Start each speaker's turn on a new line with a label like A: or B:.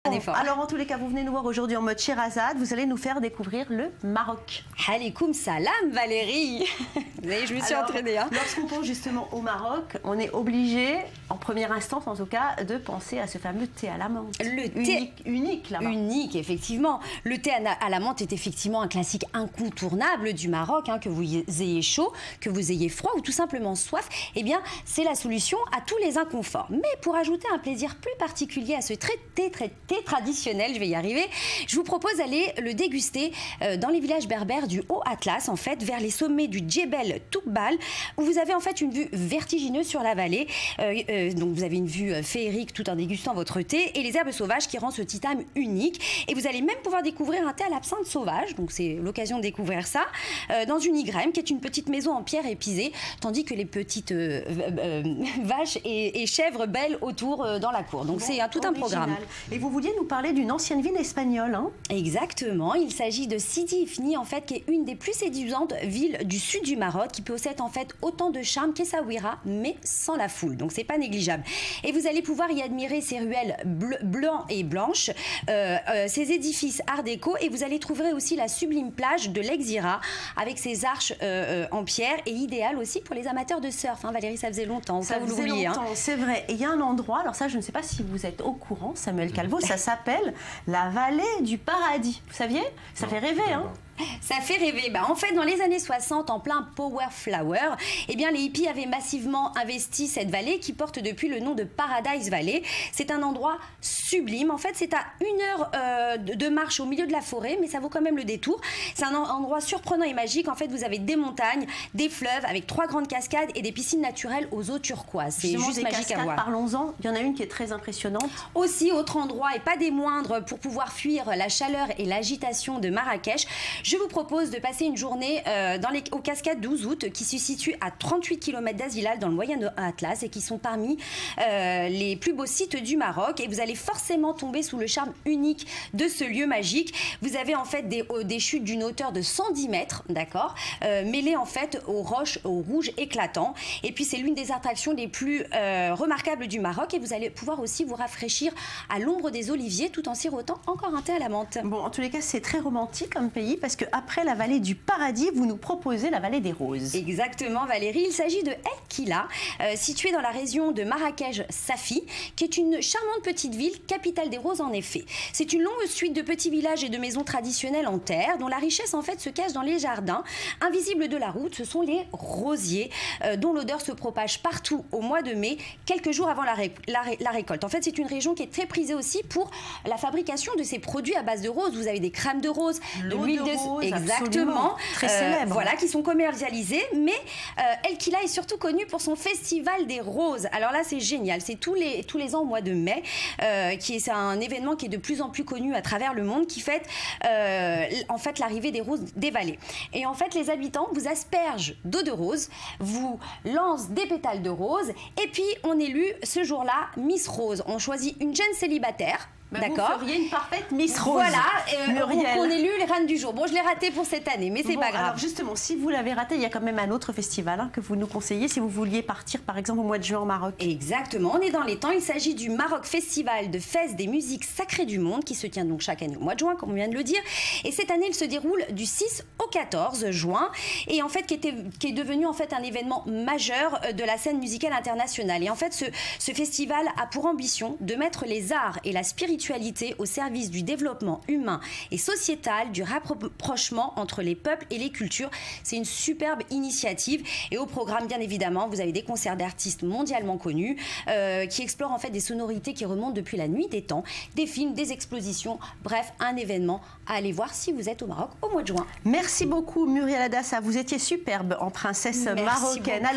A: Bon, alors en tous les cas, vous venez nous voir aujourd'hui en mode Sherazade, vous allez nous faire découvrir le Maroc.
B: Alikoum salam Valérie. Vous voyez, je me suis entraînée. Hein.
A: Lorsqu'on pense justement au Maroc, on est obligé, en première instance en tout cas, de penser à ce fameux thé à la menthe.
B: Le thé
A: unique là-bas.
B: Unique, effectivement. Le thé à la menthe est effectivement un classique incontournable du Maroc, hein, que vous ayez chaud, que vous ayez froid ou tout simplement soif. Eh bien, c'est la solution à tous les inconforts. Mais pour ajouter un plaisir plus particulier à ce thé traditionnel, je vais y arriver, je vous propose d'aller le déguster dans les villages berbères du Haut Atlas, en fait, vers les sommets du Djebel Toukbal, où vous avez en fait une vue vertigineuse sur la vallée. Donc vous avez une vue féerique tout en dégustant votre thé et les herbes sauvages qui rendent ce tea time unique. Et vous allez même pouvoir découvrir un thé à l'absinthe sauvage, donc c'est l'occasion de découvrir ça, dans une igrème qui est une petite maison en pierre épisée, tandis que les petites vaches et chèvres bêlent autour dans la cour. Donc c'est tout un programme.
A: Et vous vouliez nous parler d'une ancienne ville espagnole, hein?
B: Exactement, il s'agit de Sidi Ifni, en fait, qui est une des plus séduisantes villes du sud du Maroc, qui possède en fait autant de charme qu'Essaouira, mais sans la foule, donc c'est pas négligeable. Et vous allez pouvoir y admirer ses ruelles blancs et blanches, ses édifices art déco, et vous allez trouver aussi la sublime plage de l'Exira, avec ses arches en pierre, et idéale aussi pour les amateurs de surf. Hein, Valérie, ça faisait longtemps, ça vous l'oubliez. Hein.
A: C'est vrai, et il y a un endroit, alors ça je ne sais pas si vous êtes au courant, Samuel Calvo, ça s'appelle la vallée du paradis. Vous saviez? Ça fait rêver, hein?
B: Ça fait rêver. En fait, dans les années 60, en plein Power Flower, eh bien, les hippies avaient massivement investi cette vallée qui porte depuis le nom de Paradise Valley. C'est un endroit sublime. En fait, c'est à 1 heure de marche au milieu de la forêt, mais ça vaut quand même le détour. C'est un endroit surprenant et magique. En fait, vous avez des montagnes, des fleuves avec 3 grandes cascades et des piscines naturelles aux eaux turquoises. C'est juste magique à voir.
A: Parlons-en. Il y en a une qui est très impressionnante.
B: Aussi, autre endroit et pas des moindres pour pouvoir fuir la chaleur et l'agitation de Marrakech. Je vous propose de passer une journée aux cascades d'Ouzout qui se situent à 38 km d'Azilal dans le Moyen Atlas et qui sont parmi les plus beaux sites du Maroc. Et vous allez forcément tomber sous le charme unique de ce lieu magique. Vous avez en fait des chutes d'une hauteur de 110 mètres, d'accord, mêlées en fait aux roches au rouge éclatant. Et puis c'est l'une des attractions les plus remarquables du Maroc. Et vous allez pouvoir aussi vous rafraîchir à l'ombre des oliviers tout en sirotant encore un thé à la menthe.
A: Bon, en tous les cas, c'est très romantique comme pays parce que après la vallée du paradis, vous nous proposez la vallée des roses.
B: Exactement, Valérie. Il s'agit de El Kila, située dans la région de Marrakech-Safi, qui est une charmante petite ville, capitale des roses en effet. C'est une longue suite de petits villages et de maisons traditionnelles en terre, dont la richesse en fait se cache dans les jardins. Invisibles de la route, ce sont les rosiers, dont l'odeur se propage partout au mois de mai, quelques jours avant la récolte. En fait, c'est une région qui est très prisée aussi pour la fabrication de ces produits à base de roses. Vous avez des crèmes de roses, de l'huile de rose, exactement,
A: très célèbre.
B: Voilà, qui sont commercialisés, mais El Kila est surtout connu pour son festival des roses. Alors là, c'est génial, c'est tous les ans au mois de mai, c'est un événement qui est de plus en plus connu à travers le monde, qui fête en fait l'arrivée des roses des vallées. Et en fait, les habitants vous aspergent d'eau de rose, vous lancent des pétales de rose, et puis on élut ce jour-là Miss Rose. On choisit une jeune célibataire. D'accord.
A: Vous feriez une parfaite Miss Rose.
B: Voilà, on élu les reines du jour. Bon, je l'ai raté pour cette année, mais c'est pas grave.
A: Alors justement, si vous l'avez raté, il y a quand même un autre festival que vous nous conseillez si vous vouliez partir, par exemple, au mois de juin au Maroc.
B: Exactement, on est dans les temps. Il s'agit du Maroc Festival de Fès des musiques sacrées du monde, qui se tient donc chaque année au mois de juin, comme on vient de le dire. Et cette année, il se déroule du 6 au 14 juin, et en fait, qui est devenu en fait un événement majeur de la scène musicale internationale. Et en fait, ce festival a pour ambition de mettre les arts et la spiritualité au service du développement humain et sociétal, du rapprochement entre les peuples et les cultures. C'est une superbe initiative. Et au programme, bien évidemment, vous avez des concerts d'artistes mondialement connus qui explorent en fait des sonorités qui remontent depuis la nuit des temps, des films, des expositions, bref, un événement à aller voir si vous êtes au Maroc au mois de juin.
A: Merci beaucoup, Muriel Hadassa. Vous étiez superbe en princesse marocaine.